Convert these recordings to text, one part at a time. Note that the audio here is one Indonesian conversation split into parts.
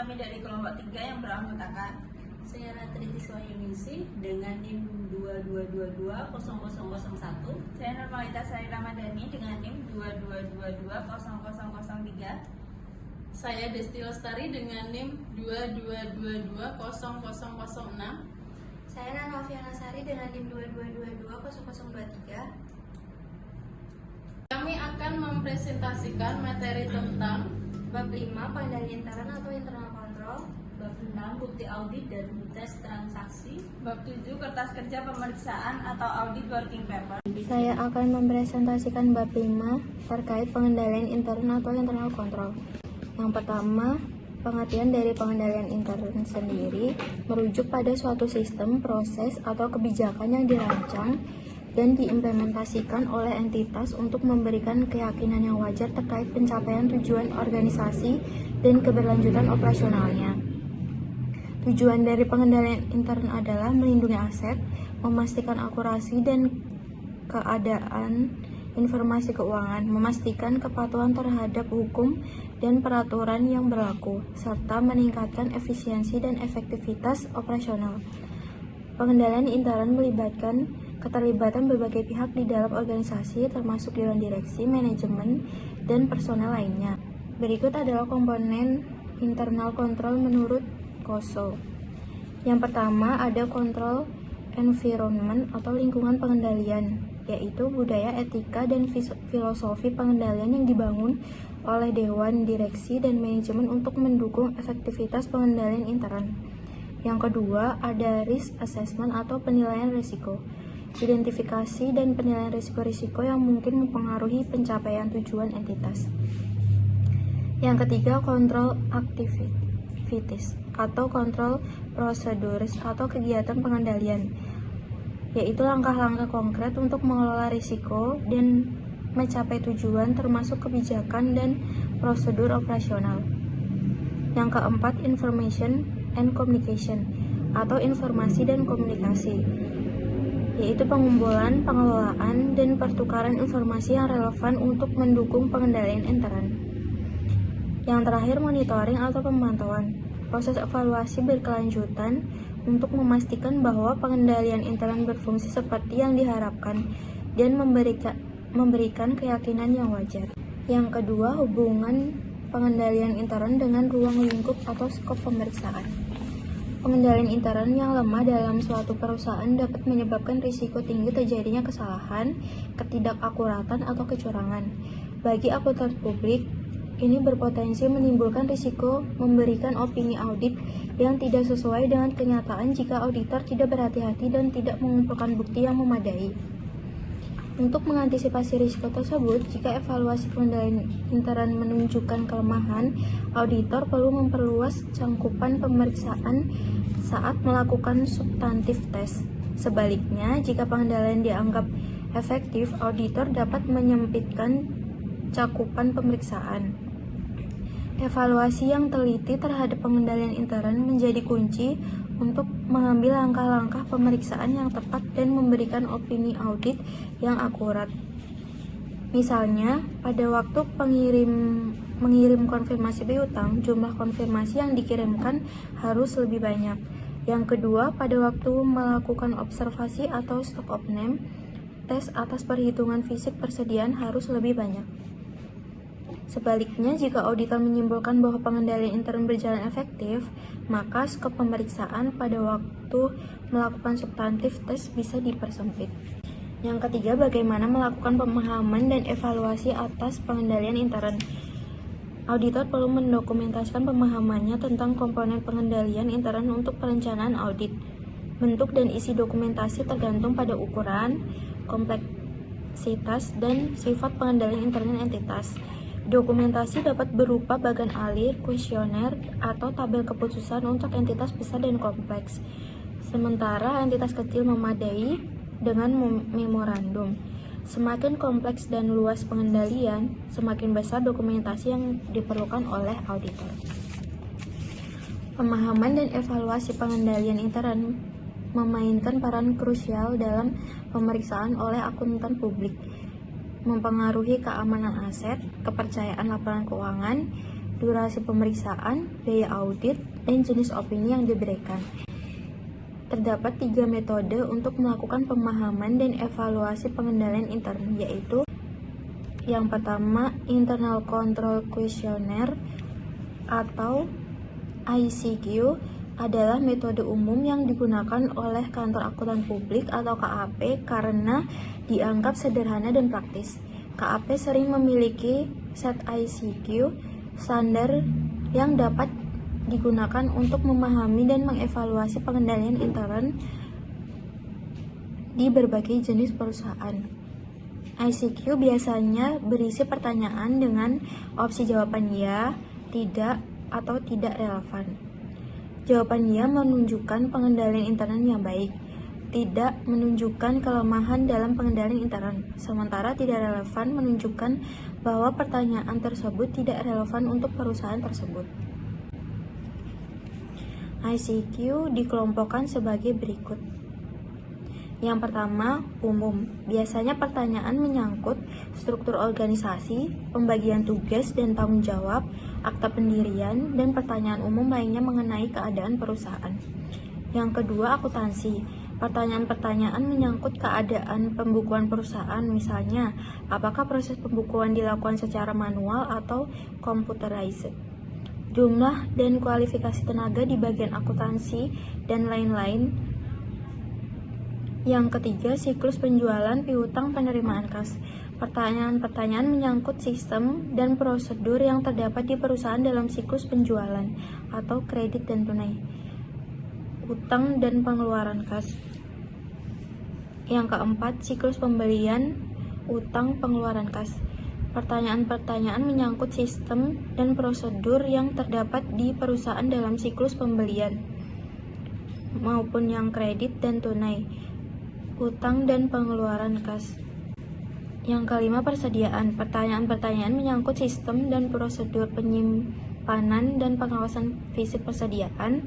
kami dari kelompok 3 yang beranggotakan. Saya Ratri Tiswayunisi dengan NIM 22220001. Saya Nurmalitas Sari Ramadhani dengan NIM 22220003. Saya Desti Lestari dengan NIM 22220006. Saya Nana Alfiana Sari dengan NIM 22220023. Kami akan mempresentasikan materi tentang Bab 5 pengendalian intern atau internal control. Bab 6 bukti audit dan tes transaksi. Bab 7 kertas kerja pemeriksaan atau audit working paper. Saya akan mempresentasikan bab 5 terkait pengendalian intern atau internal control. Yang pertama, pengertian dari pengendalian intern sendiri merujuk pada suatu sistem, proses, atau kebijakan yang dirancang dan diimplementasikan oleh entitas untuk memberikan keyakinan yang wajar terkait pencapaian tujuan organisasi dan keberlanjutan operasionalnya. Tujuan dari pengendalian intern adalah melindungi aset, memastikan akurasi dan keadaan informasi keuangan, memastikan kepatuhan terhadap hukum dan peraturan yang berlaku, serta meningkatkan efisiensi dan efektivitas operasional. Pengendalian intern melibatkan keterlibatan berbagai pihak di dalam organisasi, termasuk dewan direksi, manajemen, dan personel lainnya. Berikut adalah komponen internal control menurut KOSO. Yang pertama ada control environment atau lingkungan pengendalian, yaitu budaya, etika, dan filosofi pengendalian yang dibangun oleh dewan direksi dan manajemen untuk mendukung efektivitas pengendalian intern. Yang kedua ada risk assessment atau penilaian risiko, identifikasi dan penilaian risiko-risiko yang mungkin mempengaruhi pencapaian tujuan entitas. Yang ketiga, control activities atau control procedures atau kegiatan pengendalian, yaitu langkah-langkah konkret untuk mengelola risiko dan mencapai tujuan termasuk kebijakan dan prosedur operasional. Yang keempat, information and communication atau informasi dan komunikasi, yaitu pengumpulan, pengelolaan, dan pertukaran informasi yang relevan untuk mendukung pengendalian intern. Yang terakhir, monitoring atau pemantauan, proses evaluasi berkelanjutan untuk memastikan bahwa pengendalian intern berfungsi seperti yang diharapkan dan memberikan keyakinan yang wajar. Yang kedua, hubungan pengendalian intern dengan ruang lingkup atau skop pemeriksaan. Pengendalian intern yang lemah dalam suatu perusahaan dapat menyebabkan risiko tinggi terjadinya kesalahan, ketidakakuratan, atau kecurangan. Bagi akuntan publik, ini berpotensi menimbulkan risiko memberikan opini audit yang tidak sesuai dengan kenyataan jika auditor tidak berhati-hati dan tidak mengumpulkan bukti yang memadai. Untuk mengantisipasi risiko tersebut, jika evaluasi pengendalian intern menunjukkan kelemahan, auditor perlu memperluas cangkupan pemeriksaan saat melakukan substantif tes. Sebaliknya, jika pengendalian dianggap efektif, auditor dapat menyempitkan cakupan pemeriksaan. Evaluasi yang teliti terhadap pengendalian intern menjadi kunci untuk mengambil langkah-langkah pemeriksaan yang tepat dan memberikan opini audit yang akurat. Misalnya, pada waktu mengirim konfirmasi piutang, jumlah konfirmasi yang dikirimkan harus lebih banyak. Yang kedua, pada waktu melakukan observasi atau stock of name, tes atas perhitungan fisik persediaan harus lebih banyak. Sebaliknya, jika auditor menyimpulkan bahwa pengendalian intern berjalan efektif, maka skop pemeriksaan pada waktu melakukan substantif tes bisa dipersempit. Yang ketiga, bagaimana melakukan pemahaman dan evaluasi atas pengendalian intern. Auditor perlu mendokumentasikan pemahamannya tentang komponen pengendalian intern untuk perencanaan audit. Bentuk dan isi dokumentasi tergantung pada ukuran, kompleksitas, dan sifat pengendalian intern entitas. Dokumentasi dapat berupa bagan alir, kuesioner, atau tabel keputusan untuk entitas besar dan kompleks. Sementara entitas kecil memadai dengan memorandum. Semakin kompleks dan luas pengendalian, semakin besar dokumentasi yang diperlukan oleh auditor. Pemahaman dan evaluasi pengendalian intern memainkan peran krusial dalam pemeriksaan oleh akuntan publik, mempengaruhi keamanan aset, kepercayaan laporan keuangan, durasi pemeriksaan, biaya audit, dan jenis opini yang diberikan. Terdapat 3 metode untuk melakukan pemahaman dan evaluasi pengendalian intern, yaitu yang pertama, Internal Control Questionnaire atau ICQ adalah metode umum yang digunakan oleh kantor akuntan publik atau KAP karena dianggap sederhana dan praktis. KAP sering memiliki set ICQ standar yang dapat digunakan untuk memahami dan mengevaluasi pengendalian intern di berbagai jenis perusahaan. ICQ biasanya berisi pertanyaan dengan opsi jawaban ya, tidak, atau tidak relevan. Jawaban ya menunjukkan pengendalian intern yang baik, tidak menunjukkan kelemahan dalam pengendalian intern, sementara tidak relevan menunjukkan bahwa pertanyaan tersebut tidak relevan untuk perusahaan tersebut. ICQ dikelompokkan sebagai berikut. Yang pertama, umum. Biasanya pertanyaan menyangkut struktur organisasi, pembagian tugas dan tanggung jawab, akta pendirian, dan pertanyaan umum lainnya mengenai keadaan perusahaan. Yang kedua, akuntansi. Pertanyaan-pertanyaan menyangkut keadaan pembukuan perusahaan, misalnya, apakah proses pembukuan dilakukan secara manual atau computerized. Jumlah dan kualifikasi tenaga di bagian akuntansi, dan lain-lain. Yang ketiga, siklus penjualan, piutang, penerimaan kas. Pertanyaan-pertanyaan menyangkut sistem dan prosedur yang terdapat di perusahaan dalam siklus penjualan atau kredit dan tunai, utang dan pengeluaran kas. Yang keempat, siklus pembelian, utang, pengeluaran kas. Pertanyaan-pertanyaan menyangkut sistem dan prosedur yang terdapat di perusahaan dalam siklus pembelian maupun yang kredit dan tunai, utang dan pengeluaran kas. Yang kelima, persediaan. Pertanyaan-pertanyaan menyangkut sistem dan prosedur penyimpanan dan pengawasan fisik persediaan,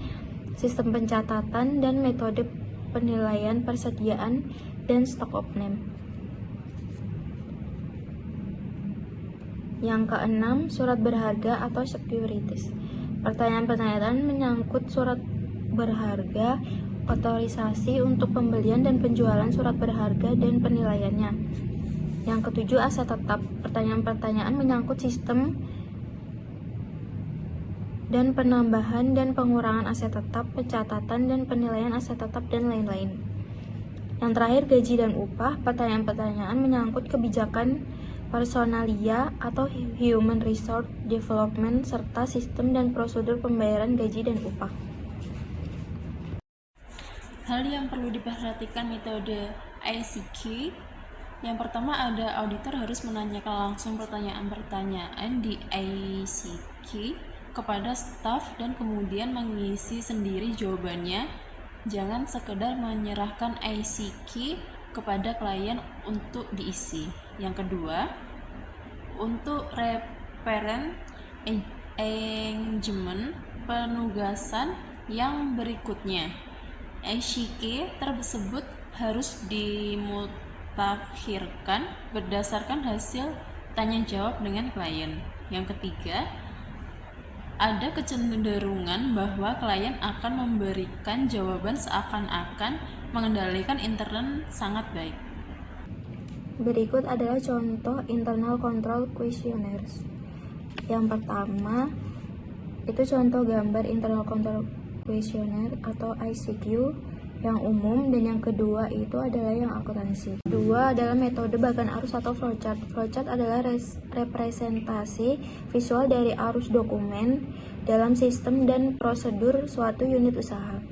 sistem pencatatan dan metode penilaian persediaan, dan stok on-hand. Yang keenam, surat berharga atau securities. Pertanyaan-pertanyaan menyangkut surat berharga, otorisasi untuk pembelian dan penjualan surat berharga dan penilaiannya. Yang ketujuh, aset tetap. Pertanyaan-pertanyaan menyangkut sistem dan penambahan dan pengurangan aset tetap, pencatatan dan penilaian aset tetap, dan lain-lain. Yang terakhir, gaji dan upah. Pertanyaan-pertanyaan menyangkut kebijakan personalia atau human resource development serta sistem dan prosedur pembayaran gaji dan upah. Hal yang perlu diperhatikan metode ICQ. Yang pertama, ada auditor harus menanyakan langsung pertanyaan-pertanyaan di ICQ kepada staf dan kemudian mengisi sendiri jawabannya. Jangan sekedar menyerahkan ICQ kepada klien untuk diisi. Yang kedua, untuk referent engagement penugasan yang berikutnya, ICQ tersebut harus dimutakhirkan berdasarkan hasil tanya jawab dengan klien. Yang ketiga, ada kecenderungan bahwa klien akan memberikan jawaban seakan-akan mengendalikan intern sangat baik. Berikut adalah contoh internal control questionnaires. Yang pertama, itu contoh gambar internal control questionnaire atau ICQ yang umum, dan yang kedua itu adalah yang akuntansi. Kedua adalah metode bagan arus atau flowchart. Flowchart adalah representasi visual dari arus dokumen dalam sistem dan prosedur suatu unit usaha,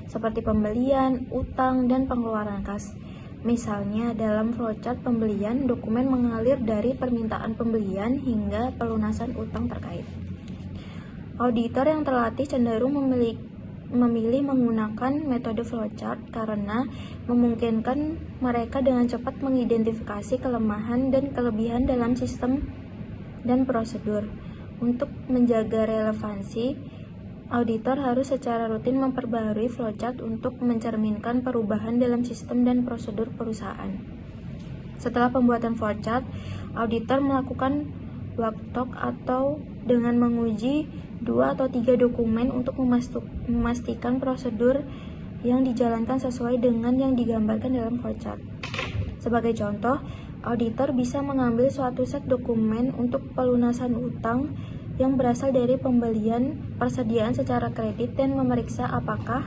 seperti pembelian, utang, dan pengeluaran kas. Misalnya, dalam flowchart pembelian, dokumen mengalir dari permintaan pembelian hingga pelunasan utang terkait. Auditor yang terlatih cenderung memilih menggunakan metode flowchart karena memungkinkan mereka dengan cepat mengidentifikasi kelemahan dan kelebihan dalam sistem dan prosedur. Untuk menjaga relevansi, auditor harus secara rutin memperbaharui flowchart untuk mencerminkan perubahan dalam sistem dan prosedur perusahaan. Setelah pembuatan flowchart, auditor melakukan worktalk atau dengan menguji 2 atau 3 dokumen untuk memastikan prosedur yang dijalankan sesuai dengan yang digambarkan dalam flowchart. Sebagai contoh, auditor bisa mengambil suatu set dokumen untuk pelunasan utang yang berasal dari pembelian persediaan secara kredit dan memeriksa apakah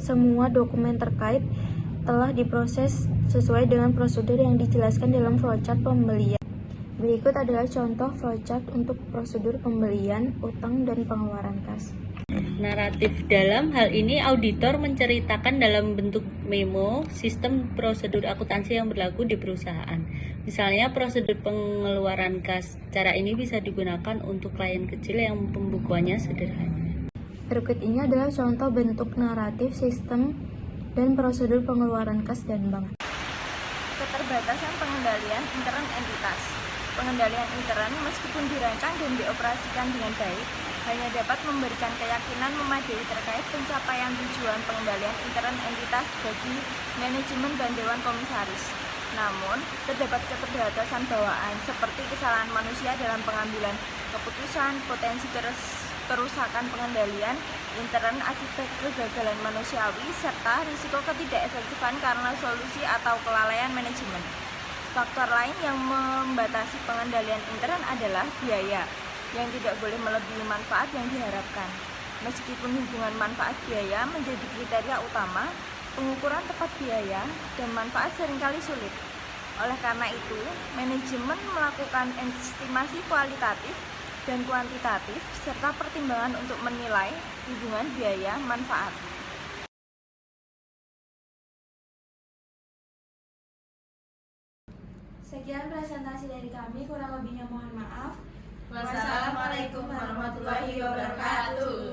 semua dokumen terkait telah diproses sesuai dengan prosedur yang dijelaskan dalam flowchart pembelian. Berikut adalah contoh flowchart untuk prosedur pembelian, utang, dan pengeluaran kas. Naratif. Dalam hal ini, auditor menceritakan dalam bentuk memo sistem prosedur akuntansi yang berlaku di perusahaan. Misalnya, prosedur pengeluaran kas. Cara ini bisa digunakan untuk klien kecil yang pembukuannya sederhana. Berikut ini adalah contoh bentuk naratif sistem dan prosedur pengeluaran kas dan bank. Keterbatasan pengendalian intern entitas. Pengendalian intern meskipun dirancang dan dioperasikan dengan baik, hanya dapat memberikan keyakinan memadai terkait pencapaian tujuan pengendalian intern entitas bagi manajemen dan dewan komisaris. Namun, terdapat keterbatasan bawaan seperti kesalahan manusia dalam pengambilan keputusan, potensi kerusakan pengendalian intern akibat kegagalan manusiawi, serta risiko ketidakefektifan karena solusi atau kelalaian manajemen. Faktor lain yang membatasi pengendalian intern adalah biaya, yang tidak boleh melebihi manfaat yang diharapkan. Meskipun hubungan manfaat biaya menjadi kriteria utama, pengukuran tepat biaya dan manfaat seringkali sulit. Oleh karena itu, manajemen melakukan estimasi kualitatif dan kuantitatif serta pertimbangan untuk menilai hubungan biaya manfaat. Sekian presentasi dari kami, kurang lebihnya mohon maaf. Wassalamualaikum warahmatullahi wabarakatuh.